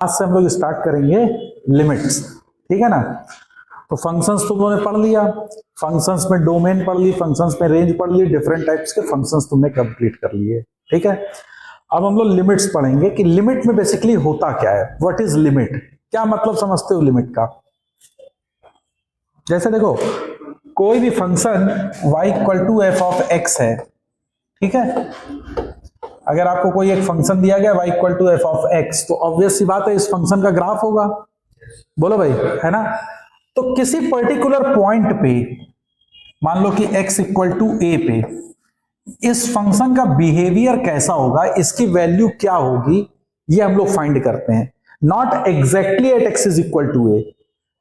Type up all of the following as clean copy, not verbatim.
आज से हम लोग स्टार्ट करेंगे लिमिट्स, ठीक है ना। तो फंक्शंस तुमने पढ़ लिया, फंक्शंस में डोमेन पढ़ ली, फंक्शंस में रेंज पढ़ ली, डिफरेंट टाइप्स के फंक्शंस तुमने कंप्लीट कर लिए, ठीक है। अब हम लोग लिमिट्स पढ़ेंगे कि लिमिट में बेसिकली होता क्या है, व्हाट इज लिमिट, क्या मतलब समझते हो लिमिट का। जैसे देखो कोई भी function y equal to F of X है, ठीक है। अगर आपको कोई एक फंक्शन दिया गया y equal to F of X, तो ऑब्वियस सी बात है इस फंक्शन का ग्राफ होगा, बोलो भाई, है ना। तो किसी पर्टिकुलर पॉइंट पे मान लो कि x इक्वल टू ए पे इस फंक्शन का बिहेवियर कैसा होगा, इसकी वैल्यू क्या होगी, ये हम लोग फाइंड करते हैं। Not exactly at x is equal to a,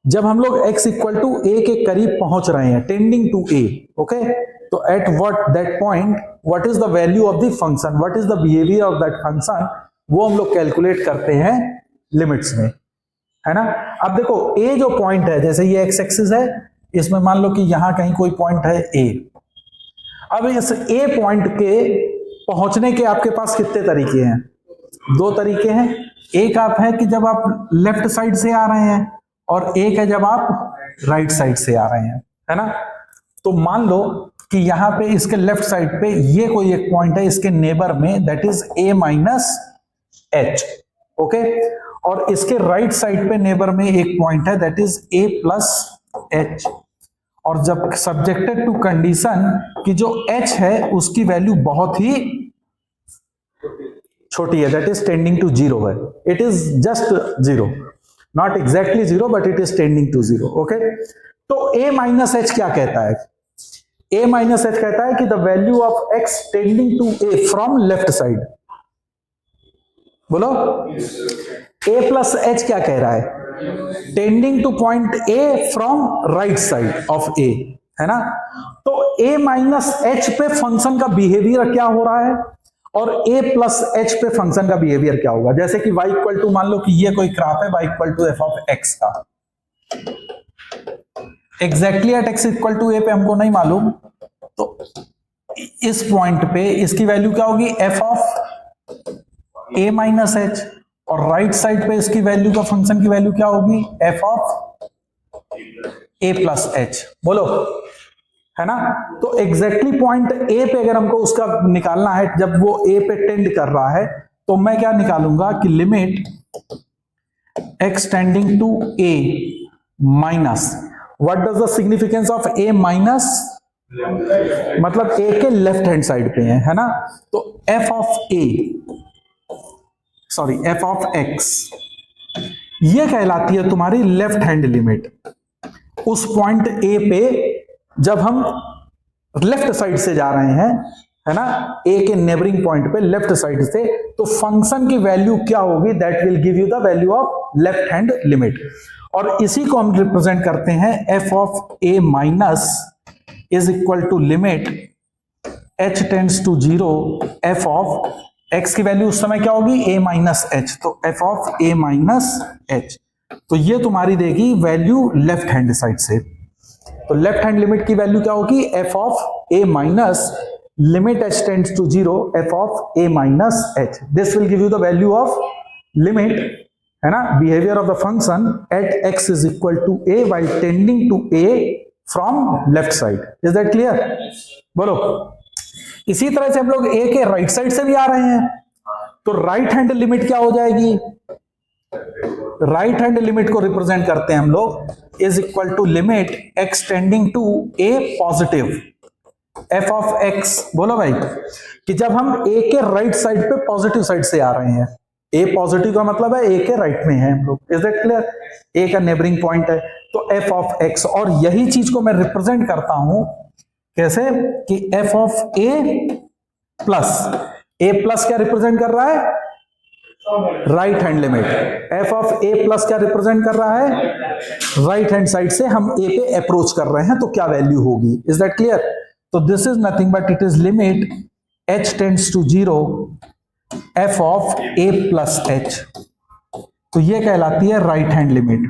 जब हम लोग x इक्वल टू ए के करीब पहुंच रहे हैं, टेंडिंग टू ए, ओके, तो at what that point what is the value of the function, what is the behaviour of that function, वो हम लोग कैलकुलेट करते हैं लिमिट्स में, है ना। अब देखो a जो पॉइंट है, जैसे ये x एक्सिस है, इसमें मान लो कि यहां कहीं कोई पॉइंट है a। अब इस a पॉइंट के पहुंचने के आपके पास कितने तरीके हैं, दो तरीके हैं। एक आप है कि जब आप लेफ्ट साइड से आ रहे हैं, और एक है जब आप राइट साइड से आ रहे हैं, है ना। तो मान लो कि यहां पे इसके लेफ्ट साइड पे ये कोई एक पॉइंट है इसके नेबर में, that is a minus H, okay, और इसके राइट साइड पे नेबर में एक पॉइंट है that is a plus H. और जब सब्जेक्टेड टू कंडीशन कि जो h है उसकी वैल्यू बहुत ही छोटी है, that is tending to zero है, it is just zero, not exactly zero but it is tending to zero, okay. तो a माइनस एच क्या कहता है, a माइनस एच कहता है कि the value of x tending to a from left side, बोलो। a plus h क्या कह रहा है, tending to point a from right side of a, है ना। तो a माइनस एच पे फंक्शन का बिहेवियर क्या हो रहा है, और a प्लस एच पे फंक्शन का बिहेवियर क्या होगा। जैसे कि y इक्वल टू, मान लो कि ये कोई ग्राफ है y equal to F of x का, exactly at x equal to a पे हमको नहीं मालूम, तो इस पॉइंट पे इसकी वैल्यू क्या होगी, f of a minus H, और राइट साइड पे इसकी वैल्यू का फंक्शन की वैल्यू क्या होगी, f of a plus H, बोलो, है ना। तो एग्जैक्टली पॉइंट a पे अगर हमको उसका निकालना है, जब वो a पे टेंड कर रहा है, तो मैं क्या निकालूंगा कि limit x tending to a minus, what does the significance of a minus, मतलब a के लेफ्ट हैंड साइड पे है ना। तो f of a, sorry f of x, ये कहलाती है तुम्हारी लेफ्ट हैंड लिमिट। उस पॉइंट a पे जब हम लेफ्ट साइड से जा रहे हैं, है ना, a के नेबरिंग पॉइंट पे लेफ्ट साइड से, तो फंक्शन की वैल्यू क्या होगी, that will give you the value of left hand limit. और इसी को हम रिप्रेजेंट करते हैं f of a minus is equal to limit h tends to zero f of x की वैल्यू उस समय क्या होगी, a माइनस एच, तो f of a minus H. तो ये तुम्हारी देगी वैल्यू लेफ्ट हैंड साइड से। तो लेफ्ट हैंड लिमिट की वैल्यू क्या होगी, f of a minus limit h tends to zero f of a minus H. This will give you the value of limit, है ना, behaviour of the function at x is equal to a while tending to a from left side. Is that clear, बोलो। इसी तरह से हम लोग a के right side से भी आ रहे हैं, तो राइट हैंड लिमिट क्या हो जाएगी, राइट हैंड लिमिट को रिप्रेजेंट करते हैं हम लोग is equal to limit x tending to a positive f of x, बोलो भाई, कि जब हम a के राइट साइड पे पॉजिटिव साइड से आ रहे हैं, a पॉजिटिव का मतलब है a के राइट में है हम लोग, इज दैट क्लियर, a का नेबरिंग पॉइंट है, तो f ऑफ x। और यही चीज को मैं रिप्रेजेंट करता हूं कैसे, कि f of a plus, a plus क्या रिप्रेजेंट कर रहा है, right hand limit, f of a plus क्या रिप्रेजेंट कर रहा है, राइट हैंड साइड से हम a पे अप्रोच कर रहे हैं, तो क्या वैल्यू होगी, इज दैट क्लियर। तो this is nothing but it is limit h tends to zero f of a plus h, तो ये कहलाती है राइट हैंड लिमिट।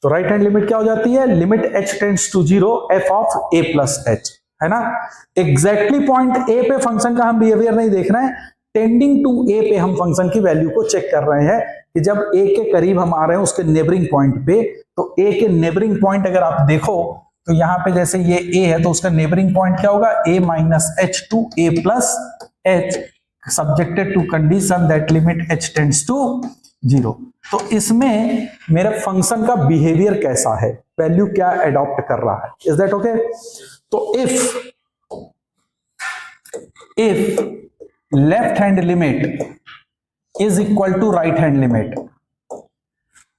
तो राइट हैंड लिमिट क्या हो जाती है, limit h tends to zero f of a plus h, है ना। एग्जैक्टली पॉइंट a पे फंक्शन का हम बिहेवियर नहीं देख रहे हैं, टेंडिंग टू ए पे हम फंक्शन की वैल्यू को चेक कर रहे हैं कि जब ए के करीब हम आ रहे हैं उसके नेबरिंग पॉइंट पे, तो ए के नेबरिंग पॉइंट अगर आप देखो तो यहां पे जैसे ये ए है तो उसका नेबरिंग पॉइंट क्या होगा, a minus h to a plus h subjected to condition that limit h tends to 0। तो इसमें मेरे फंक्शन का बिहेवियर कैसा है, वैल्यू क्या एडॉप्ट कर रहा है, इज दैट ओके। तो if left hand limit is equal to right hand limit,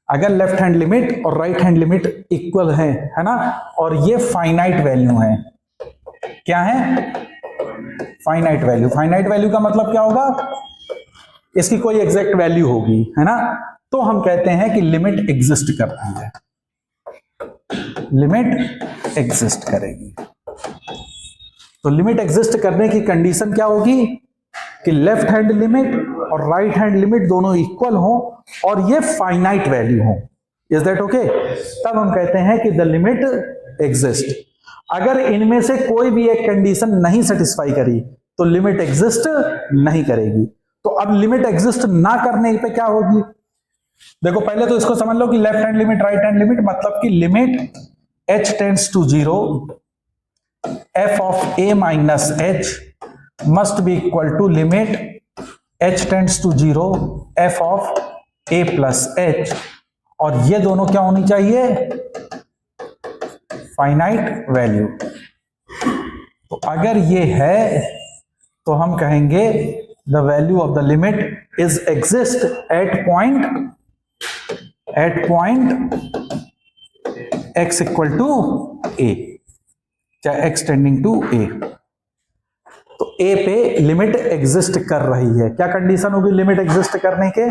अगर लेफ्ट हैंड लिमिट और राइट हैंड लिमिट इक्वल है ना, और ये फाइनाइट वैल्यू है, क्या है, फाइनाइट वैल्यू। फाइनाइट वैल्यू का मतलब क्या होगा, इसकी कोई एग्जैक्ट वैल्यू होगी, है ना, तो हम कहते हैं कि लिमिट एग्जिस्ट कर रही है, लिमिट एग्जिस्ट करेगी। तो लिमिट एग्जिस्ट करने की कंडीशन क्या होगी कि लेफ्ट हैंड लिमिट और राइट हैंड लिमिट दोनों इक्वल हो और ये फाइनाइट वैल्यू हो, इज दैट ओके। तब हम कहते हैं कि द लिमिट एग्जिस्ट। अगर इनमें से कोई भी एक कंडीशन नहीं सेटिस्फाई करी तो लिमिट एग्जिस्ट नहीं करेगी। तो अब लिमिट एग्जिस्ट ना करने पे क्या होगी, देखो पहले तो इसको समझ लो कि left hand limit right hand limit मतलब कि limit h tends to 0 f of a minus h must be equal to limit h tends to 0 f of a plus h, और ये दोनों क्या होनी चाहिए, फाइनाइट वैल्यू। तो अगर ये है तो हम कहेंगे the value of the limit is exist at point x equal to a, चाहे x टेंडिंग टू a। तो a पे लिमिट एग्जिस्ट कर रही है, क्या कंडीशन होगी लिमिट एग्जिस्ट करने के,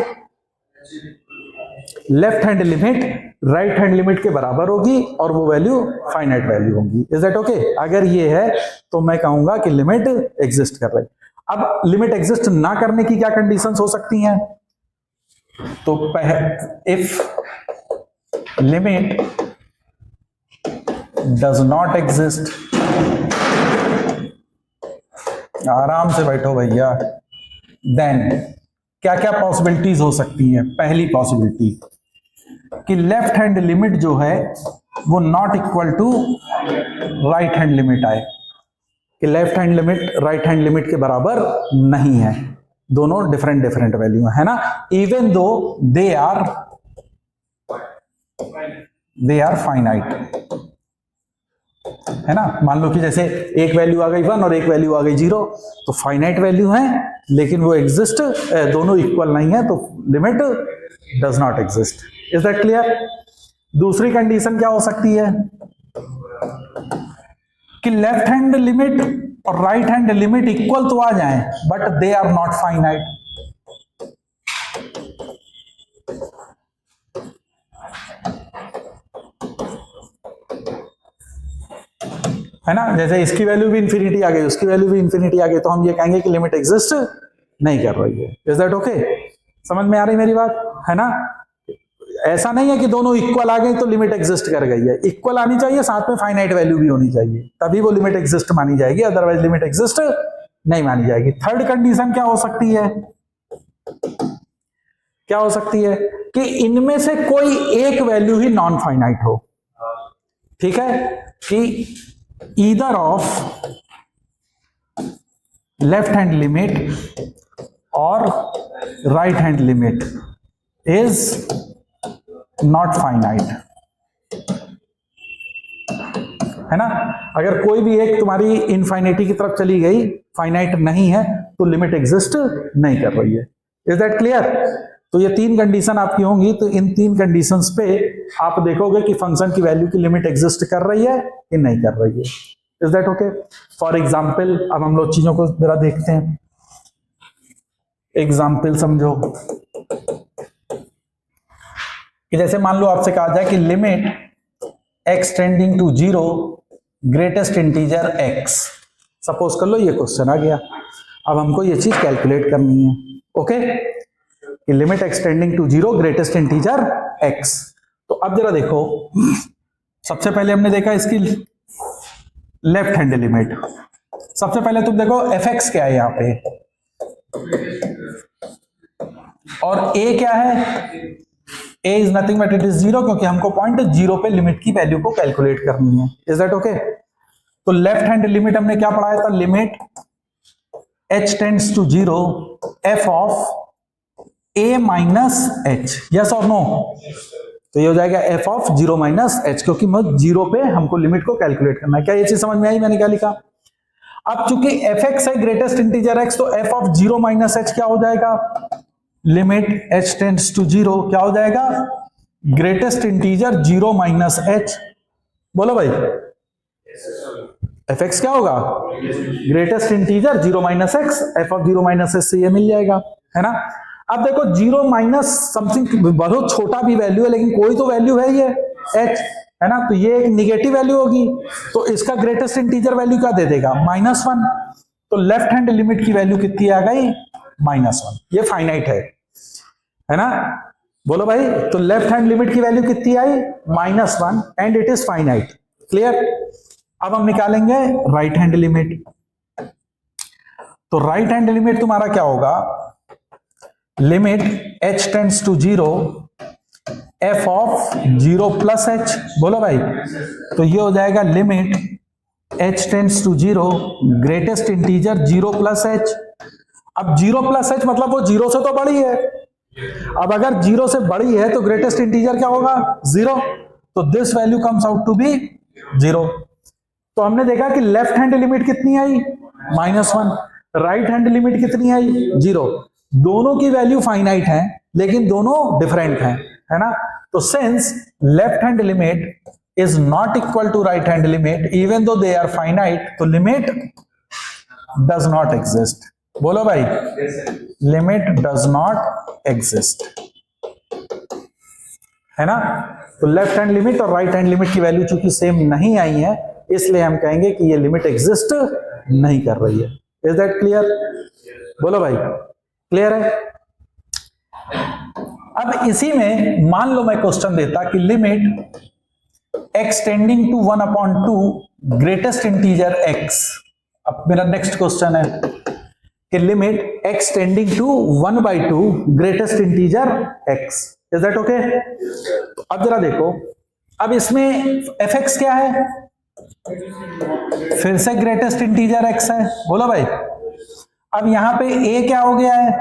left hand limit right hand limit के बराबर होगी और वो वैल्यू फाइनाइट वैल्यू होगी, इज दैट ओके। अगर ये है तो मैं कहूंगा कि लिमिट एग्जिस्ट कर रही है। अब लिमिट एग्जिस्ट ना करने की क्या कंडीशंस हो सकती हैं, तो if limit does not exist, आराम से बैठो भैया, देन क्या क्या पॉसिबिलिटीज हो सकती हैं। पहली पॉसिबिलिटी कि लेफ्ट हैंड लिमिट जो है वो not equal to right hand limit आए, कि left hand limit right hand limit के बराबर नहीं है, दोनों डिफरेंट वैल्यू है ना, even though they are finite, है ना। मान लो कि जैसे एक वैल्यू आ गई 1 और एक वैल्यू आ गई 0, तो फाइनाइट वैल्यू है लेकिन वो एग्जिस्ट, दोनों इक्वल नहीं है, तो limit does not exist, is that clear. दूसरी कंडीशन क्या हो सकती है कि लेफ्ट हैंड लिमिट और राइट हैंड लिमिट इक्वल तो आ जाएं but they are not finite, है ना। जैसे इसकी वैल्यू भी इंफिनिटी आ गई, उसकी वैल्यू भी इंफिनिटी आ गई, तो हम ये कहेंगे कि लिमिट एग्जिस्ट नहीं कर रही है, इज दैट ओके। समझ में आ रही मेरी बात, है ना। ऐसा नहीं है कि दोनों इक्वल आ गई तो लिमिट एग्जिस्ट कर गई है, इक्वल आनी चाहिए, साथ में फाइनाइट वैल्यू भी होनी चाहिए, तभी वो लिमिट एग्जिस्ट मानी जाएगी, अदरवाइज लिमिट एग्जिस्ट नहीं मानी जाएगी। थर्ड कंडीशन क्या हो सकती है, क्या हो सकती है कि इनमें से कोई एक वैल्यू ही नॉन फाइनाइट हो, ठीक है, कि either of left hand limit और right hand limit is not finite, है ना। अगर कोई भी एक तुम्हारी इनफाइनिटी की तरफ चली गई, फाइनाइट नहीं है, तो लिमिट एग्जिस्ट नहीं कर रही है, इज दैट क्लियर। तो ये तीन कंडीशन आपकी होंगी, तो इन तीन कंडीशंस पे आप देखोगे कि फंक्शन की वैल्यू की लिमिट एग्जिस्ट कर रही है कि नहीं कर रही है, is that okay. For example अब हम लोग चीजों को जरा देखते हैं, एग्जाम्पल समझो कि जैसे मान लो आपसे कहा जाए कि limit x tending to 0 greatest integer x, suppose कर लो ये क्वेश्चन आ गया, अब हमको ये चीज कैलकुलेट करनी है, ओके, कि limit x tending to 0 greatest integer x। तो अब जरा देखो, सबसे पहले हमने देखा इसकी लेफ्ट हैंड लिमिट, सबसे पहले तुम देखो fx क्या है यहाँ पे, और a क्या है, a is nothing but it is 0, क्योंकि हमको पॉइंट 0 पे लिमिट की वैल्यू को कैलकुलेट करनी है। Is that okay? तो लेफ्ट हैंड लिमिट हमने क्या पढ़ाया था, limit h tends to 0 f of a minus h, yes और नो? तो ये हो जाएगा f ऑफ 0 माइनस h, क्योंकि 0 पे हमको लिमिट को कैलकुलेट करना है। क्या ये चीज समझ में आई मैंने क्या लिखा? अब चूंकि fx है ग्रेटेस्ट इंटीजर x, तो f ऑफ 0 माइनस h क्या हो जाएगा, लिमिट h टेंड्स टू 0 क्या हो जाएगा, ग्रेटेस्ट इंटीजर 0 माइनस h। बोलो भाई, fx क्या होगा, greatest integer 0 minus x, f of 0 minus h से ये मिल जाएगा, है ना? अब देखो 0 माइनस समथिंग बहुत छोटा भी वैल्यू है, लेकिन कोई तो वैल्यू है ये h, है ना? तो ये एक निगेटिव वैल्यू होगी, तो इसका ग्रेटेस्ट इंटीजर वैल्यू क्या दे देगा, -1। तो लेफ्ट हैंड लिमिट की वैल्यू कितनी आ गई, -1। ये फाइनाइट है ना? बोलो भाई, तो लेफ्ट हैंड लिमिट की वैल्यू कितनी आई, -1, and it is finite. Clear? अब हम निकालेंगे राइट हैंड लिमिट। तो राइट हैंड लिमिट तुम्हारा क्या होगा, limit h tends to 0 f of 0 plus h। बोलो भाई, तो ये हो जाएगा limit h tends to 0 greatest integer 0 plus h। अब 0 प्लस h मतलब वो 0 से तो बड़ी है। अब अगर 0 से बड़ी है तो ग्रेटेस्ट इंटीजर क्या होगा, 0। तो this value comes out to be 0। तो हमने देखा कि लेफ्ट हैंड लिमिट कितनी आई, -1, राइट हैंड लिमिट कितनी आई, 0। दोनों की वैल्यू फाइनाइट है, लेकिन दोनों डिफरेंट हैं, है ना? तो since left hand limit is not equal to right hand limit even though they are finite, तो लिमिट डज नॉट एग्जिस्ट। बोलो भाई, लिमिट डज नॉट एग्जिस्ट, है ना? तो लेफ्ट हैंड लिमिट और राइट हैंड लिमिट की वैल्यू चूंकि same नहीं आई है, इसलिए हम कहेंगे कि ये लिमिट एग्जिस्ट नहीं कर रही है। Is that clear? बोलो भाई, क्लियर है? अब इसी में मान लो मैं क्वेश्चन देता कि limit x tending to 1/2 greatest integer x। अब मेरा नेक्स्ट क्वेश्चन है कि limit x tending to 1/2 greatest integer x। Is that okay? अब जरा देखो, अब इसमें fx क्या है, फिर से ग्रेटेस्ट इंटीजर x है। बोलो भाई, अब यहां पे a क्या हो गया है,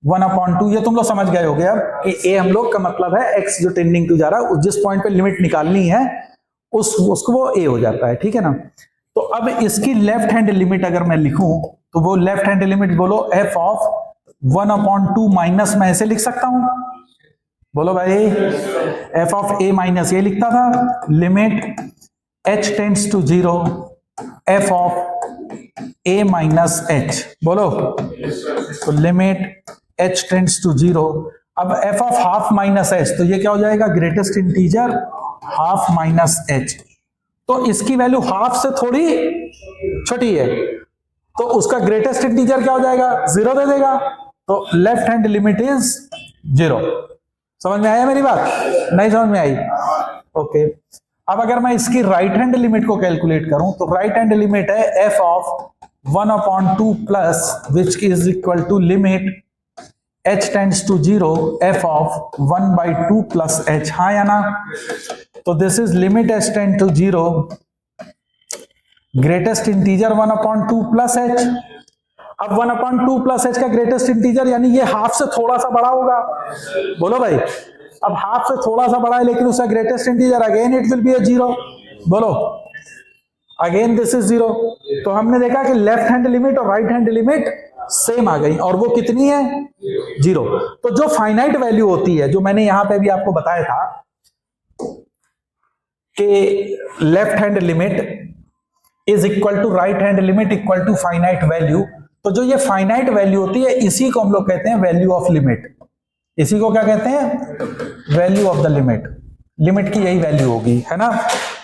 1/2। ये तुम लोग समझ गए हो गया कि a हम लोग का मतलब है x जो टेंडिंग टू जा रहा है, जिस पॉइंट पे लिमिट निकालनी है उसको वो a हो जाता है, ठीक है ना? तो अब इसकी लेफ्ट हैंड लिमिट अगर मैं लिखूं तो वो लेफ्ट हैंड लिमिट बोलो f ऑफ 1/2 माइनस, मैं ऐसे लिख सकता हूं। बोलो भाई, f ऑफ a माइनस ये लिखता था, limit h tends to 0 f of a minus h। बोलो, तो लिमिट h टेंड्स टू 0। अब f of half minus h, तो ये क्या हो जाएगा, greatest integer half minus h। तो इसकी वैल्यू हाफ से थोड़ी छोटी है, तो उसका ग्रेटेस्ट इंटीजर क्या हो जाएगा, 0 दे देगा। तो लेफ्ट हैंड लिमिट इज 0। समझ में आया मेरी बात? नहीं समझ में आई? ओके। अब अगर मैं इसकी राइट हैंड लिमिट को कैलकुलेट करूं तो राइट हैंड लिमिट है f of 1/2 plus which is equal to limit h tends to 0 f of 1/2 plus h। हाँ या ना? तो this is limit h tend to 0 greatest integer 1/2 plus h। अब 1/2 plus h का greatest integer यानी ये half से थोड़ा सा बड़ा होगा। बोलो भाई, अब हाफ से थोड़ा सा बड़ा है लेकिन उसका greatest integer again it will be 0। बोलो, अगेन दिस इज 0। तो हमने देखा कि लेफ्ट हैंड लिमिट और राइट हैंड लिमिट सेम आ गई, और वो कितनी है, 0। तो जो फाइनाइट वैल्यू होती है, जो मैंने यहां पे भी आपको बताया था कि left hand limit is equal to right hand limit equal to finite value, तो जो ये फाइनाइट वैल्यू होती है इसी को हम लोग कहते हैं वैल्यू ऑफ लिमिट। इसी को क्या कहते हैं, value of the limit. Limit की यही वैल्यू होगी, है ना?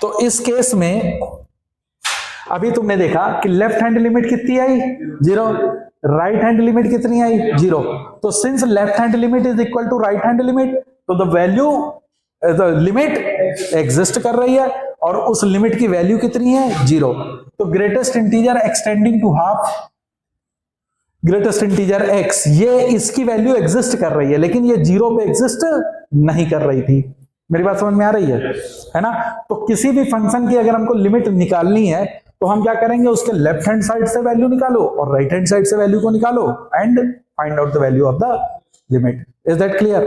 तो इस केस में अभी तुमने देखा कि लेफ्ट हैंड लिमिट कितनी आई, 0, राइट हैंड लिमिट कितनी आई, 0। तो since left hand limit is equal to right hand limit, तो the value the limit exist कर रही है, और उस लिमिट की वैल्यू कितनी है, 0। तो greatest integer extending to half greatest integer x, ये इसकी वैल्यू एग्जिस्ट कर रही है, लेकिन ये 0 पे एग्जिस्ट नहीं कर रही थी। मेरी बात समझ में आ रही है ना? तो किसी भी फंक्शन की अगर हमको लिमिट निकालनी है तो हम क्या करेंगे, उसके लेफ्ट हैंड साइड से वैल्यू निकालो और राइट हैंड साइड से वैल्यू को निकालो and find out the value of the limit. Is that clear?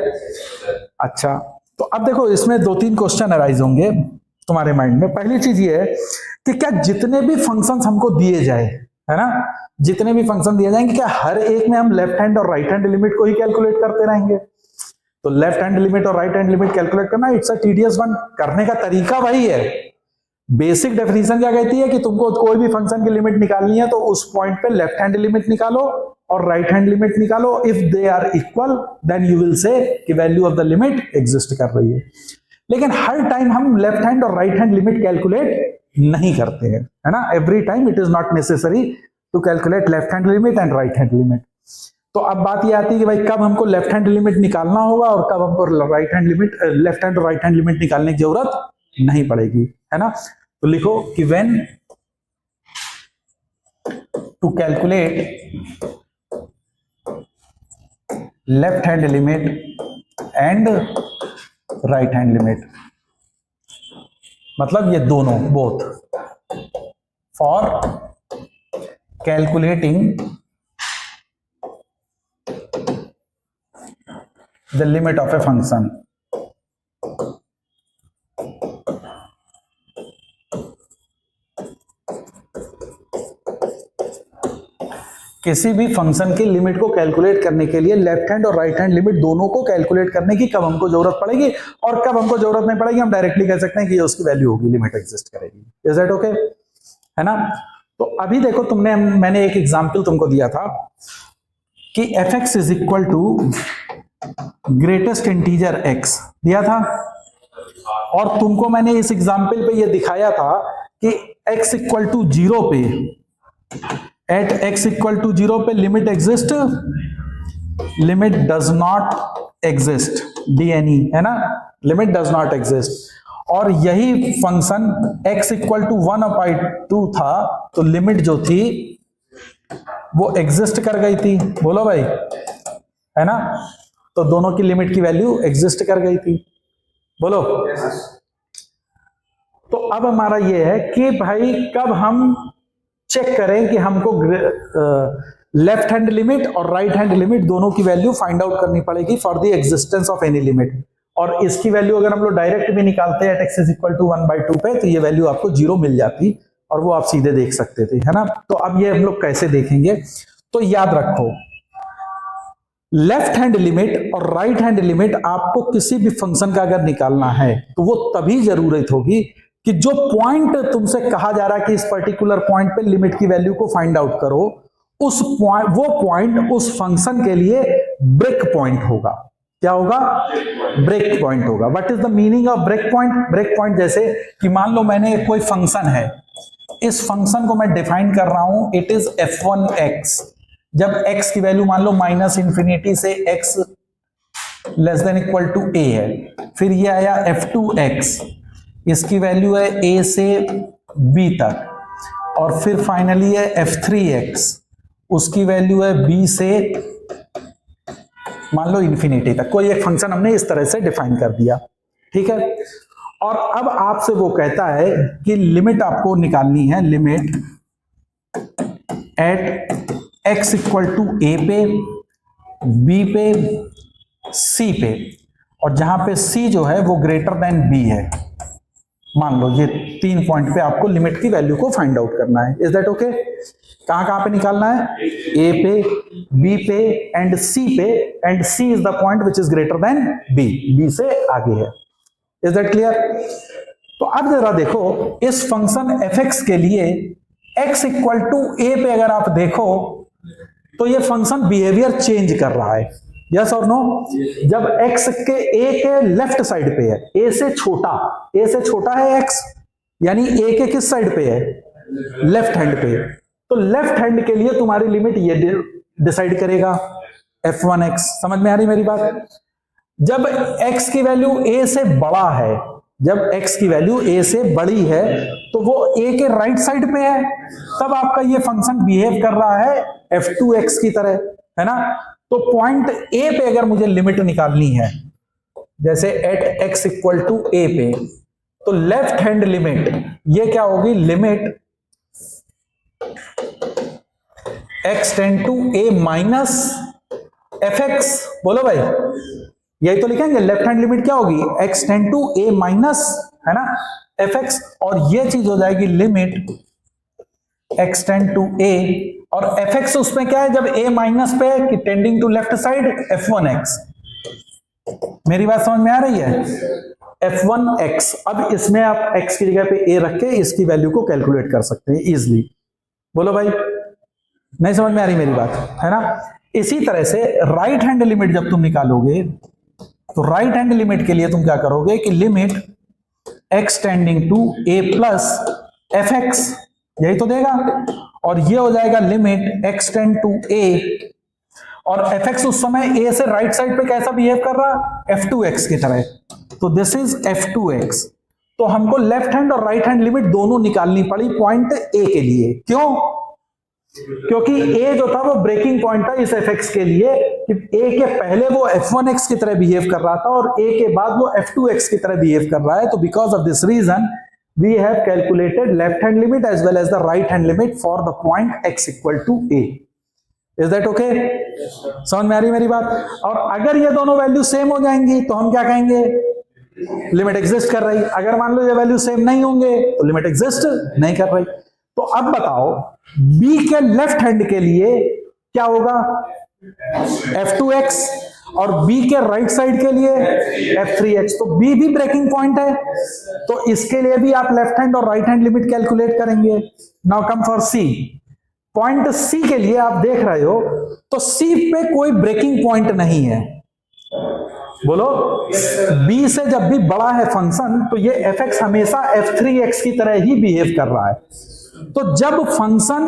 अच्छा, तो अब देखो इसमें 2-3 क्वेश्चन अराइज होंगे तुम्हारे माइंड में। पहली चीज ये है कि क्या जितने भी फंक्शंस हमको दिए जाए, है ना, जितने भी फंक्शन दिए जाएंगे, क्या हर एक में हम लेफ्ट हैंड और राइट हैंड लिमिट को ही कैलकुलेट करते रहेंगे? तो लेफ्ट हैंड लिमिट और राइट हैंड लिमिट कैलकुलेट करना इट्स अ टीडियस वन। करने का तरीका वही है। बेसिक डेफिनेशन क्या कहती है कि तुमको कोई भी फंक्शन की लिमिट निकालनी है तो उस पॉइंट पे लेफ्ट हैंड लिमिट निकालो और राइट हैंड लिमिट निकालो। If they are equal then you will say कि value of the limit exist कर रही है। लेकिन हर टाइम हम लेफ्ट हैंड और राइट हैंड लिमिट कैलकुलेट नहीं करते हैं, है ना? Every time it is not necessary to calculate left hand limit and right hand limit. तो अब बात यह आती है कि भाई कब हमको लेफ्ट हैंड लिमिट निकालना होगा और कब हमको right hand limit, left hand और राइट हैंड लिमिट निकालने की जरूरत नहीं पड़ेगी, है ना? तो लिखो कि when to calculate left hand limit and right hand limit, मतलब ये दोनों, both, for calculating the limit of a function, किसी भी फंक्शन की लिमिट को कैलकुलेट करने के लिए लेफ्ट हैंड और राइट हैंड लिमिट दोनों को कैलकुलेट करने की कब हमको जरूरत पड़ेगी और कब हमको जरूरत नहीं पड़ेगी, हम डायरेक्टली कह सकते हैं कि ये उसकी वैल्यू होगी, लिमिट एग्जिस्ट करेगी। Is that okay? है ना? तो अभी देखो मैंने एक एग्जांपल तुमको दिया था कि fx is equal to greatest integer x दिया था, और तुमको मैंने इस एग्जांपल पे ये दिखाया था कि x इक्वल टू 0 पे, एट x इक्वल टू 0 पे limit exist, limit does not exist, DNE, है ना? Limit does not exist. और यही फंक्शन x इक्वल टू 1/2 था तो लिमिट जो थी वो एग्जिस्ट कर गई थी। बोलो भाई, है ना? तो दोनों की लिमिट की वैल्यू एग्जिस्ट कर गई थी। बोलो। तो अब हमारा ये है कि भाई कब हम चेक करें कि हमको लेफ्ट हैंड लिमिट और राइट हैंड लिमिट दोनों की वैल्यू फाइंड आउट करनी पड़ेगी for the existence of any limit. और इसकी वैल्यू अगर हम लोग डायरेक्ट भी निकालते हैं x इज इक्वल टू 1/2 पे, तो ये वैल्यू आपको 0 मिल जाती और वो आप सीधे देख सकते थे, है ना? तो अब ये हम लोग कैसे देखेंगे? तो याद रखो, लेफ्ट हैंड लिमिट और राइट हैंड लिमिट आपको किसी भी फंक्शन का अगर निकालना है तो वो तभी जरूरत होगी कि जो पॉइंट तुमसे कहा जा रहा है कि इस पर्टिकुलर पॉइंट पे लिमिट की वैल्यू को फाइंड आउट करो, उस पॉइंट, वो पॉइंट उस फंक्शन के लिए ब्रेक पॉइंट होगा। क्या होगा? ब्रेक पॉइंट होगा। What is the meaning of break point? Break point जैसे कि मान लो मैंने कोई फंक्शन है, इस फंक्शन को मैं डिफाइन कर रहा हूं, इट इज f1x। जब x की वैल्यू मान लो -∞ से x less than equal to a है, फिर ये आया f2x, इसकी वैल्यू है a से b तक, और फिर फाइनली है f3x, उसकी वैल्यू है b से मान लो ∞ तक। कोई एक फंक्शन हमने इस तरह से डिफाइन कर दिया, ठीक है? और अब आपसे वो कहता है कि लिमिट आपको निकालनी है, limit at x equal to a पे, b पे, c पे, और जहां पे c जो है वो ग्रेटर देन b है। मान लो ये 3 पॉइंट पे आपको लिमिट की वैल्यू को फाइंड आउट करना है। Is that okay? कहां कहां पे निकालना है? a पे, b पे एंड c पे, and c is the point which is greater than b से आगे है। Is that clear? तो अब जरा देखो, इस फंक्शन fx के लिए x इक्वल टू a पे अगर आप देखो तो ये फंक्शन बिहेवियर चेंज कर रहा है। यस और नो? जब x के a के लेफ्ट साइड पे है, a से छोटा है x, यानी a के किस साइड पे है? लेफ्ट हैंड पे। तो लेफ्ट हैंड के लिए तुम्हारी लिमिट ये डिसाइड करेगा, f1x। समझ में आ रही मेरी बात? जब x की वैल्यू a से बड़ा है, जब x की वैल्यू a से बड़ी है तो वो a के राइट साइड पे है, तब आपका ये फंक्शन बिहेव कर रहा है f2x की तरह, है ना। तो पॉइंट ए पे अगर मुझे लिमिट निकालनी है, जैसे at x equal to A पे, तो लेफ्ट हैंड लिमिट ये क्या होगी, limit x tend to a minus fx। बोलो भाई, यही तो लिखेंगे, लेफ्ट हैंड लिमिट क्या होगी, x tend to a minus, है ना, fx, और ये चीज हो जाएगी limit x tend to a, और fx उसमें क्या है, जब a माइनस पे कि tending to left side, f1x। मेरी बात समझ में आ रही है, f1x। अब इसमें आप x की जगह पे a रख के इसकी वैल्यू को कैलकुलेट कर सकते हैं इजीली। बोलो भाई, नहीं समझ में आ रही मेरी बात, है ना। इसी तरह से राइट हैंड लिमिट जब तुम निकालोगे, तो राइट हैंड लिमिट के लिए तुम क्या करोगे कि limit x tending to a plus fx, यही तो देगा, और ये हो जाएगा limit x tend to a, और fx उस समय a से राइट साइड पे कैसा बिहेव कर रहा, f2x की तरह, तो दिस इज f2x। तो हमको लेफ्ट हैंड और राइट हैंड लिमिट दोनों निकालनी पड़ी पॉइंट a के लिए। क्यों? क्योंकि a जो था वो ब्रेकिंग पॉइंट था इस fx के लिए, कि a के पहले वो f1x की तरह बिहेव कर रहा था और a के बाद वो f2x की तरह बिहेव कर रहा है। तो because of this reason we have calculated left hand limit as well as the right hand limit for the point x equal to a। Is that okay? समझ में आ रही मेरी बात? और अगर ये दोनों वैल्यू सेम हो जाएंगी तो हम क्या कहेंगे, लिमिट एग्जिस्ट कर रही। अगर मान लो ये वैल्यू सेम नहीं होंगे तो लिमिट एग्जिस्ट नहीं कर रही। तो अब बताओ b के लेफ्ट हैंड के लिए क्या होगा, f2x, और b के राइट साइड के लिए f3x। तो b भी ब्रेकिंग पॉइंट है, तो इसके लिए भी आप लेफ्ट हैंड और राइट हैंड लिमिट कैलकुलेट करेंगे। Now come for c। Point c के लिए आप देख रहे हो तो c पे कोई ब्रेकिंग पॉइंट नहीं है। बोलो, b से जब भी बड़ा है फंक्शन तो ये fx हमेशा f3x की तरह ही बिहेव कर रहा है। तो जब फंक्शन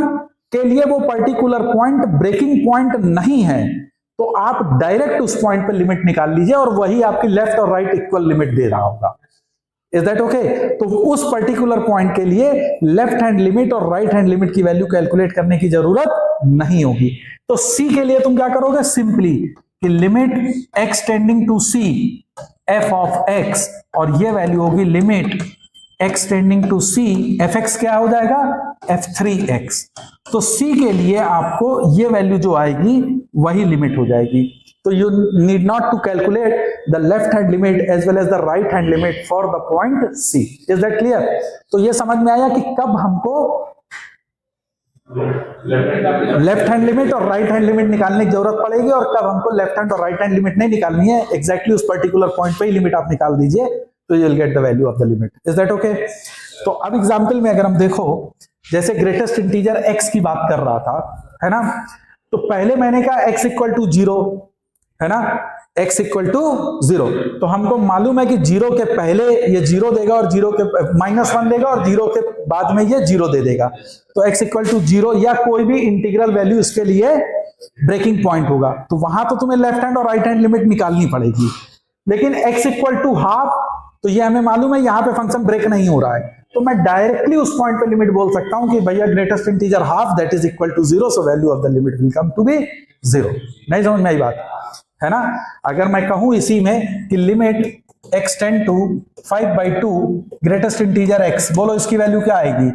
के लिए वो पर्टिकुलर पॉइंट ब्रेकिंग पॉइंट नहीं है तो आप डायरेक्ट उस पॉइंट पे लिमिट निकाल लीजिए और वही आपकी लेफ्ट और राइट इक्वल लिमिट दे रहा होगा। Is that okay? तो उस पर्टिकुलर पॉइंट के लिए लेफ्ट हैंड लिमिट और राइट हैंड लिमिट की वैल्यू कैलकुलेट करने की जरूरत नहीं होगी। तो सी के लिए तुम क्या करोगे, सिंपली कि limit x tending to c f of x, और ये वैल्यू होगी limit x tending to c fx, क्या हो जाएगा, f3x। तो c के लिए आपको ये वैल्यू जो आएगी वही लिमिट हो जाएगी। तो you need not to calculate the left hand limit as well as the right hand limit for the point c। Is that clear? तो ये समझ में आया कि कब हमको लेफ्ट हैंड लिमिट और राइट हैंड लिमिट निकालने की जरूरत पड़ेगी और कब हमको लेफ्ट हैंड और राइट हैंड लिमिट नहीं निकालनी है। एग्जैक्टली उस पर्टिकुलर पॉइंट पे ही लिमिट आप निकाल दीजिए तो you will get the value of the limit. Is that okay? तो अब एग्जांपल में अगर हम देखो, जैसे ग्रेटेस्ट इंटीजर x की बात कर रहा था, है ना, तो पहले मैंने कहा x इक्वल टू 0, है ना, x इक्वल टू 0। तो हमको मालूम है कि 0 के पहले ये 0 देगा और 0 के -1 देगा और 0 के बाद में ये 0 दे देगा। तो x इक्वल टू 0 या कोई भी इंटीग्रल वैल्यू इसके लिए ब्रेकिंग पॉइंट होगा। तो वहां तो तुम्हें लेफ्ट हैंड और राइट हैंड लिमिट निकालनी पड़ेगी। लेकिन x इक्वल टू हाफ, तो ये हमें मालूम है यहां पे फंक्शन ब्रेक नहीं हो रहा है, तो मैं डायरेक्टली उस पॉइंट पे लिमिट बोल सकता हूं कि भैया greatest integer half that is equal to 0, so value of the limit will come to be 0। नहीं समझ में आई बात, है ना? अगर मैं कहूं इसी में कि limit x tend to 5/2 greatest integer x, बोलो इसकी वैल्यू क्या आएगी?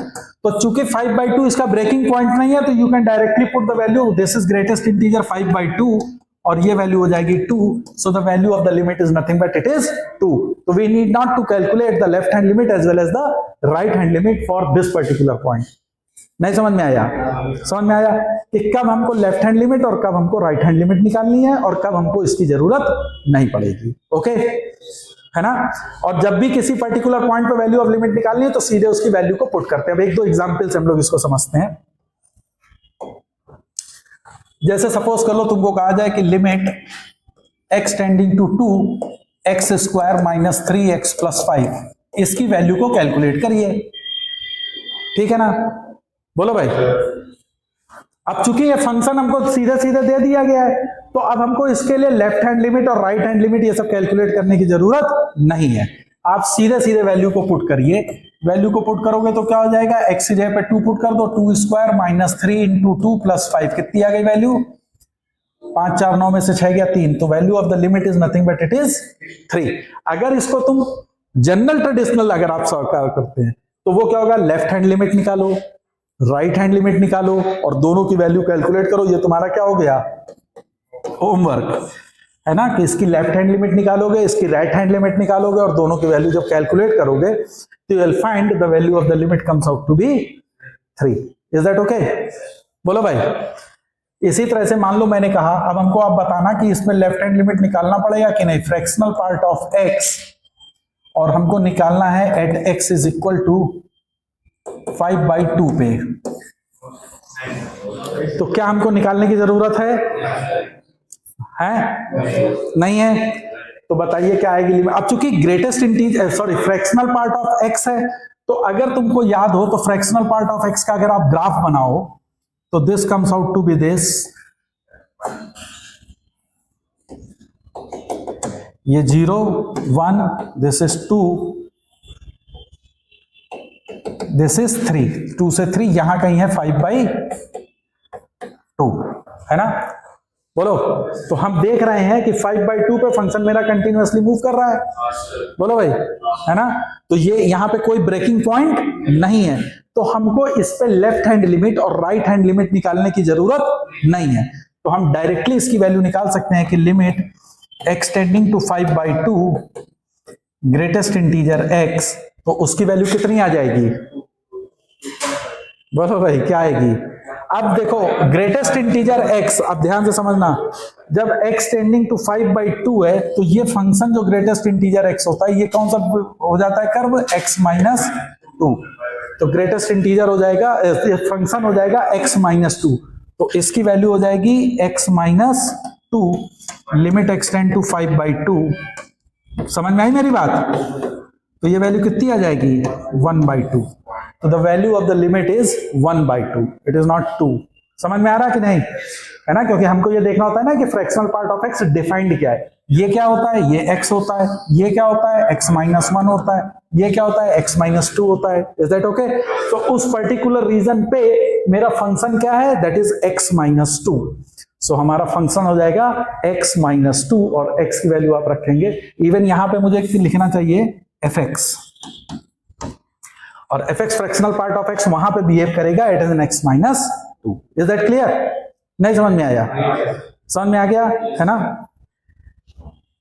तो चूंकि 5/2 इसका ब्रेकिंग पॉइंट नहीं है तो you can directly put the value, this is greatest integer 5/2 और ये वैल्यू हो जाएगी 2, so the value of the limit is nothing but it is 2। तो we need not to calculate the left hand limit as well as the right hand limit for this particular point. नहीं समझ में आया? समझ में आया कि कब हमको लेफ्ट हैंड लिमिट और कब हमको राइट हैंड लिमिट निकालनी है और कब हमको इसकी जरूरत नहीं पड़ेगी। ओके, है ना? और जब भी किसी पर्टिकुलर पॉइंट पे वैल्यू ऑफ लिमिट निकालनी है तो सीधे उसकी वैल्यू को पुट करते हैं। अब एक दो एग्जांपल से हम लोग इसको समझते हैं। जैसे सपोज कर लो तुमको कहा जाए कि limit x tending to 2 x square minus 3x plus 5, इसकी वैल्यू को कैलकुलेट करिए। ठीक है ना? बोलो भाई। अब चूंकि ये फंक्शन हमको सीधे सीधे दे दिया गया है तो अब हमको इसके लिए लेफ्ट हैंड लिमिट और राइट हैंड लिमिट ये सब कैलकुलेट करने की जरूरत नहीं है। आप सीधे सीधे वैल्यू को पुट करिए वैल्यू को पुट करोगे तो क्या हो जाएगा, एक्स की जगह पे 2 पुट कर दो, 2 स्क्वायर माइनस 3 इंटू 2 प्लस 5, कितनी आ गई वैल्यू, 5 4 9 में से 6 गया 3, तो value of the limit is nothing but it is 3। अगर इसको तुम जनरल ट्रेडिशनल अगर आप सॉल्व करते हैं तो वो क्या होगा, लेफ्ट हैंड लिमिट निकालो, राइट हैंड लिमिट निकालो और दोनों की वैल्यू कैलकुलेट करो। ये तुम्हारा क्या हो गया, होमवर्क है ना, कि इसकी लेफ्ट हैंड लिमिट निकालोगे, इसकी राइट हैंड लिमिट निकालोगे और दोनों की वैल्यू जब कैलकुलेट करोगे तो you will find the value of the limit comes out to be 3। Is that okay? बोलो भाई। इसी तरह से मान लो मैंने कहा अब हमको आप बताना कि इसमें लेफ्ट हैंड लिमिट निकालना पड़ेगा कि नहीं, फ्रैक्शनल पार्ट ऑफ एक्स, और हमको निकालना है at X is equal to 5/2 पे। तो क्या हमको निकालने की जरूरत है? नहीं है? तो बताइए क्या आएगी लिमिट। अब चूंकि greatest integer sorry fractional part of X है, तो अगर तुमको याद हो तो फ्रैक्शनल पार्ट ऑफ एक्स का अगर आप ग्राफ बनाओ तो this comes out to be this, ये 0 1, दिस इज 2, दिस इज 3, 2 से 3 यहां कहीं है 5/2 है ना। बोलो, तो हम देख रहे हैं कि 5/2 पे फंक्शन मेरा कंटिन्यूअसली मूव कर रहा है। बोलो भाई, है ना। तो ये यहां पे कोई ब्रेकिंग पॉइंट नहीं है, तो हमको इस पे लेफ्ट हैंड लिमिट और राइट हैंड लिमिट निकालने की जरूरत नहीं है। तो हम डायरेक्टली इसकी वैल्यू निकाल सकते हैं कि limit x tending to 5/2 greatest integer x, तो उसकी वैल्यू कितनी आ जाएगी? बोलो भाई क्या आएगी? अब देखो ग्रेटेस्ट इंटीजर x, अब ध्यान से समझना, जब x टेंडिंग टू 5/2 है तो ये फंक्शन जो ग्रेटेस्ट इंटीजर x होता है ये कौन सा हो जाता है कर्व, x-2। तो ग्रेटेस्ट इंटीजर हो जाएगा, फंक्शन हो जाएगा x-2, तो इसकी वैल्यू हो जाएगी x-2 लिमिट एक्सटेंड टू 5/2। समझ में आई मेरी बात? तो ये वैल्यू कितनी आ जाएगी, 1/2। तो the value of the limit is 1/2, it is not 2। समझ में आ रहा कि नहीं, है ना? क्योंकि हमको ये देखना होता है ना कि fractional part of x defined क्या है। ये क्या होता है, ये x होता है, ये क्या होता है, x-1 होता है, ये क्या होता है, x-2 होता है। Is that okay? तो उस पर्टिकुलर रीजन पे मेरा फंक्शन क्या है, दैट इज x-2। सो हमारा फंक्शन हो जाएगा x-2 और x की वैल्यू आप रखेंगे। इवन यहां पे मुझे लिखना चाहिए fx, और fx fractional part of x वहां पे बिहेव करेगा at an x-2। Is that clear? नहीं समझ में आया? समझ में आ गया है ना?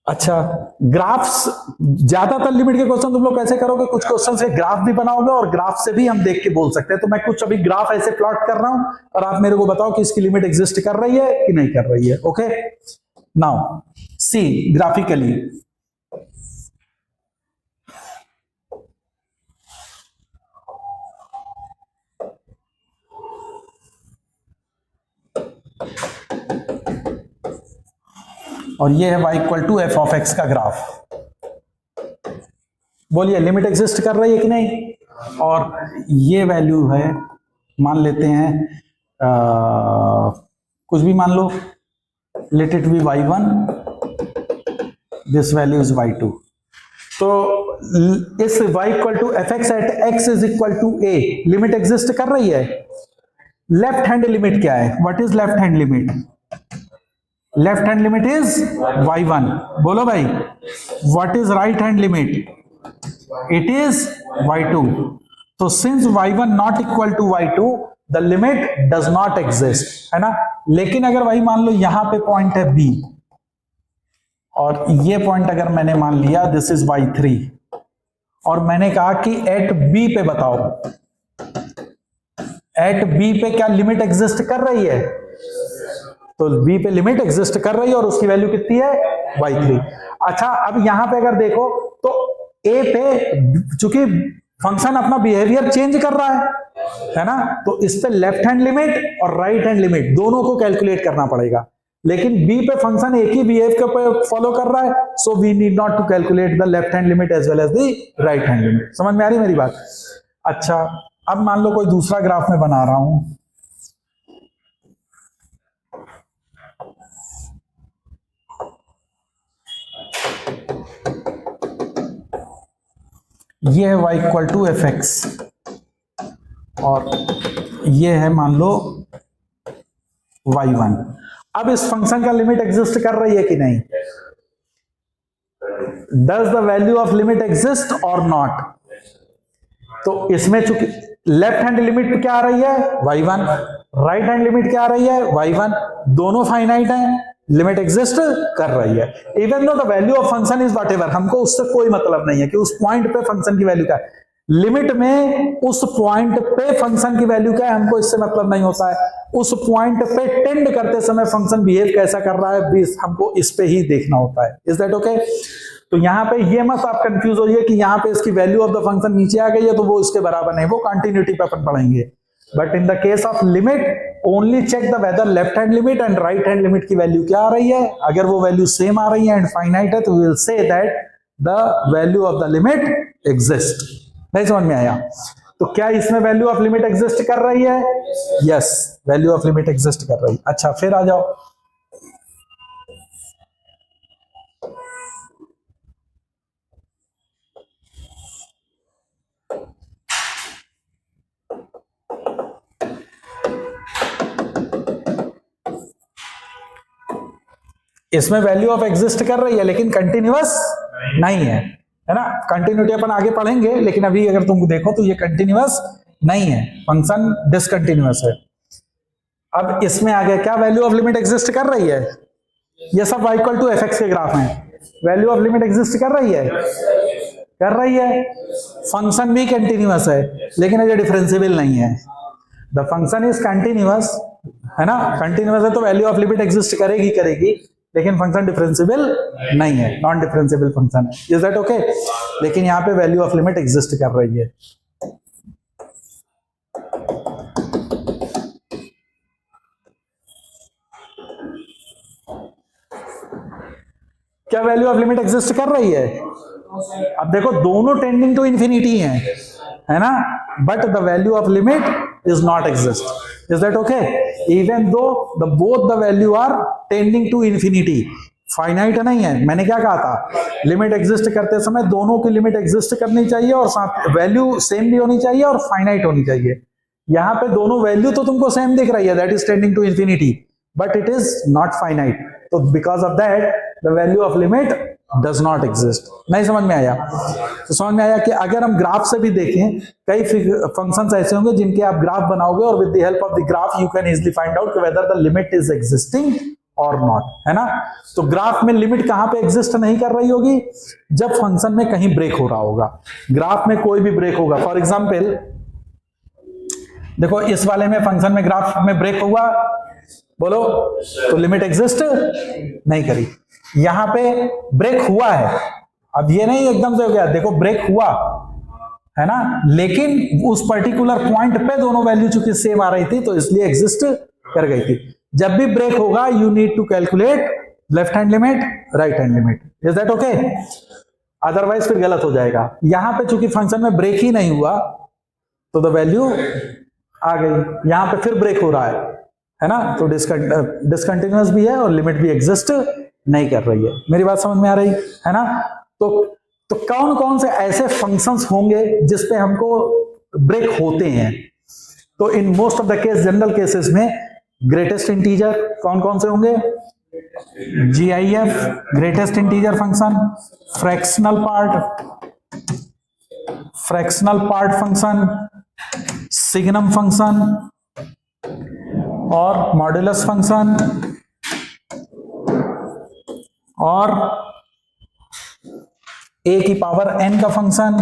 अच्छा, ग्राफ्स, ज्यादातर लिमिट के क्वेश्चन तुम लोग कैसे करोगे, कुछ क्वेश्चन से ग्राफ भी बनाओगे और ग्राफ से भी हम देख के बोल सकते हैं। तो मैं कुछ अभी ग्राफ ऐसे प्लॉट कर रहा हूं और आप मेरे को बताओ कि इसकी लिमिट एग्जिस्ट कर रही है कि नहीं कर रही है। ओके, नाउ सी ग्राफिकली, और ये है y = f(x) का ग्राफ। बोलिए लिमिट एग्जिस्ट कर रही है कि नहीं? और ये वैल्यू है, मान लेते हैं कुछ भी मान लो, let it be y1, this value is y2। तो इस y = f(x) at x is equal to a limit exist कर रही है। लेफ्ट हैंड लिमिट क्या है, what is left hand limit? Left hand limit is y1। बोलो भाई, what is right hand limit? It is y2। तो since y1 not equal to y2 the limit does not exist, है ना। लेकिन अगर वही मान लो यहां पे पॉइंट है b, और ये पॉइंट अगर मैंने मान लिया दिस इज y3, और मैंने कहा कि एट b पे बताओ, एट b पे क्या लिमिट एग्जिस्ट कर रही है? तो b पे लिमिट एग्जिस्ट कर रही है और उसकी वैल्यू कितनी है, y3। अच्छा, अब यहां पे अगर देखो तो a पे चूंकि फंक्शन अपना बिहेवियर चेंज कर रहा है ना, तो इस पे लेफ्ट हैंड लिमिट और राइट हैंड लिमिट दोनों को कैलकुलेट करना पड़ेगा। लेकिन b पे फंक्शन एक ही बिहेव फॉलो कर रहा है, so we need not to calculate the left hand limit as well as the right hand limit. समझ में आ रही मेरी बात? अच्छा, अब मान लो कोई दूसरा ग्राफ में बना रहा हूं, ये है y equal to F X और ये है मान लो y1। अब इस फंक्शन का लिमिट एग्जिस्ट कर रही है कि नहीं? Does the value of limit exist और नॉट? तो इसमें चूंकि लेफ्ट हैंड लिमिट क्या आ रही है? y1, राइट हैंड लिमिट क्या आ रही है? y1, दोनों फाइनाइट हैं, लिमिट एग्जिस्ट कर रही है। Even though the value of function is whatever, हमको उससे कोई मतलब नहीं है कि उस पॉइंट पे फंक्शन की वैल्यू क्या है। लिमिट में उस पॉइंट पे फंक्शन की वैल्यू क्या है हमको इससे मतलब नहीं होता है। उस पॉइंट पे टेंड करते समय फंक्शन बिहेव कैसा कर रहा है हमको इस पे ही देखना होता है। Is that okay? तो यहां पे ये मत आप कंफ्यूज होइए कि यहां पे इसकी वैल्यू ऑफ द फंक्शन नीचे आ गई है तो वो इसके बराबर नहीं, वो कंटिन्यूटी पे अपन पढ़ेंगे। But in the case of limit only check the whether left hand limit and right hand limit की वैल्यू क्या आ रही है। अगर वो वैल्यू सेम आ रही है एंड फाइनाइट है तो we will say that the value of the limit exist. नहीं समझ में आया? तो क्या इसमें वैल्यू ऑफ लिमिट एग्जिस्ट कर रही है? Yes, value of limit exist कर रही है। अच्छा, फिर आ जाओ इसमें वैल्यू ऑफ एग्जिस्ट कर रही है लेकिन कंटिन्यूअस नहीं है, है ना? कंटिन्यूटी अपन आगे पढ़ेंगे लेकिन अभी अगर तुम देखो तो ये कंटिन्यूअस नहीं है, फंक्शन डिसकंटिन्यूअस है। अब इसमें आगे क्या वैल्यू ऑफ लिमिट एग्जिस्ट कर रही है? ये सब y equal to F X के ग्राफ हैं। वैल्यू ऑफ लिमिट एग्जिस्ट कर रही है? कर रही है। फंक्शन भी कंटिन्यूअस है लेकिन ये डिफरेंशिएबल नहीं है। द फंक्शन इज कंटिन्यूअस, है ना? कंटिन्यूअस है तो वैल्यू ऑफ लिमिट एग्जिस्ट करेगी लेकिन फंक्शन डिफरेंशिएबल नहीं है, नॉन डिफरेंशिएबल फंक्शन है। Is that okay? लेकिन यहां पे वैल्यू ऑफ लिमिट एग्जिस्ट कर रही है। क्या वैल्यू ऑफ लिमिट एग्जिस्ट कर रही है? अब देखो दोनों टेंडिंग टू इंफिनिटी हैं, है ना? But the value of limit is not exist. Is that okay? Even though the both the value are tending to infinity, finite नहीं है। मैंने क्या कहा था? लिमिट एग्जिस्ट करते समय दोनों की लिमिट एग्जिस्ट करनी चाहिए और साथ वैल्यू सेम भी होनी चाहिए और फाइनाइट होनी चाहिए। यहां पे दोनों वैल्यू तो तुमको सेम दिख रही है, that is tending to infinity, but it is not finite. तो because of that the value of limit does not exist. नहीं समझ में आया? तो समझ में आया कि अगर हम ग्राफ से भी देखें, कई फंक्शंस ऐसे होंगे जिनके आप ग्राफ बनाओगे और with the help of the graph you can easily find out whether the limit is existing और नॉट, है ना? तो ग्राफ में लिमिट कहां पे एग्जिस्ट नहीं कर रही होगी? जब फंक्शन में कहीं ब्रेक हो रहा होगा। ग्राफ में कोई भी ब्रेक होगा, फॉर एग्जाम्पल देखो इस वाले में फंक्शन में ग्राफ में ब्रेक हुआ, बोलो, तो लिमिट एग्जिस्ट नहीं करी। यहां पे ब्रेक हुआ है, अब ये नहीं एकदम से हो गया, देखो ब्रेक हुआ है ना, लेकिन उस पर्टिकुलर पॉइंट पे दोनों वैल्यू चूंकि सेम आ रही थी तो इसलिए एग्जिस्ट कर गई थी। जब भी ब्रेक होगा you need to calculate left hand limit, right hand limit. Is that okay? Otherwise फिर गलत हो जाएगा। यहां पे चूंकि फंक्शन में ब्रेक ही नहीं हुआ तो द वैल्यू आ गई, यहां पे फिर ब्रेक हो रहा है ना? तो डिसकंटिन्यूअस भी है और लिमिट भी एग्जिस्ट नहीं कर रही है। मेरी बात समझ में आ रही है ना? तो कौन कौन से ऐसे फंक्शंस होंगे जिसपे हमको ब्रेक होते हैं? तो in most of the case, general cases में ग्रेटेस्ट इंटीजर कौन कौन से होंगे? GIF, greatest integer function, fractional part function, signum function और मॉड्यूलस फंक्शन और a की पावर n का फंक्शन,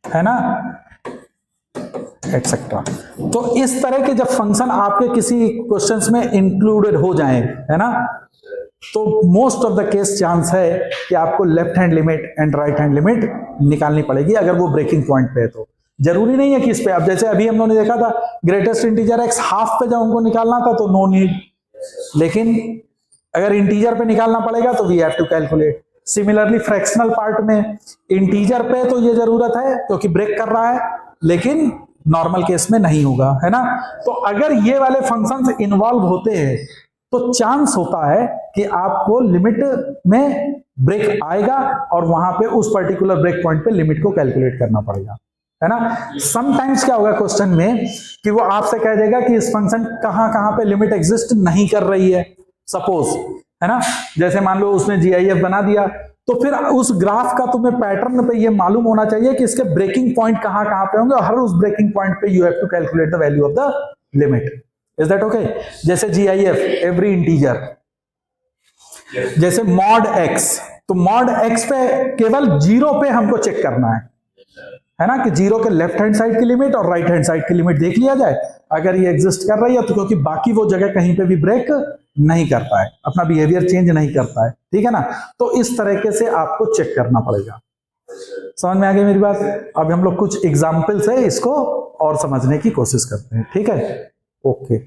है ना, एटसेट्रा। तो इस तरह के जब फंक्शन आपके किसी क्वेश्चंस में इंक्लूडेड हो जाएं, है ना, तो most of the case chance है कि आपको left hand limit and right hand limit निकालनी पड़ेगी अगर वो ब्रेकिंग पॉइंट पे है। तो जरूरी नहीं है कि इस पे, अब जैसे अभी हम लोगों ने देखा था ग्रेटेस्ट इंटीजर x हाफ पे जब हमको निकालना था तो नो नीड, लेकिन अगर इंटीजर पे निकालना पड़ेगा तो we have to calculate. Similarly fractional part में इंटीजर पे तो ये जरूरत है क्योंकि ब्रेक कर रहा है, लेकिन नॉर्मल केस में नहीं होगा, है ना। तो अगर ये वाले फंक्शंस इन्वॉल्व होते हैं तो चांस होता है कि आपको लिमिट में ब्रेक आएगा और वहां पे उस पर्टिकुलर ब्रेक पॉइंट पे लिमिट को कैलकुलेट करना पड़ेगा, है ना। समटाइम्स क्या होगा क्वेश्चन में कि वो आपसे कह देगा कि इस फंक्शन कहां कहां पे लिमिट एग्जिस्ट नहीं कर रही है, सपोज, है ना। जैसे मान लो उसने जीआईएफ बना दिया, तो फिर उस ग्राफ का तुम्हें पैटर्न पे ये मालूम होना चाहिए कि इसके ब्रेकिंग पॉइंट कहां कहां पे होंगे, और हर उस ब्रेकिंग पॉइंट पे you have to calculate the value of the limit. Is that okay? जैसे जीआईएफ एवरी इंटीजर, जैसे मॉड एक्स, तो मॉड एक्स पे केवल 0 पे हमको चेक करना है ना, कि 0 के लेफ्ट हैंड साइड की लिमिट और राइट हैंड साइड की लिमिट देख लिया जाए। अगर ये एग्जिस्ट कर रही है तो क्योंकि बाकी वो जगह कहीं पे भी ब्रेक नहीं करता है, अपना बिहेवियर चेंज नहीं करता है, ठीक है ना। तो इस तरीके से आपको चेक करना पड़ेगा। समझ में आ गई मेरी बात? अब हम लोग कुछ एग्जाम्पल से इसको और समझने की कोशिश करते हैं, ठीक है। ओके।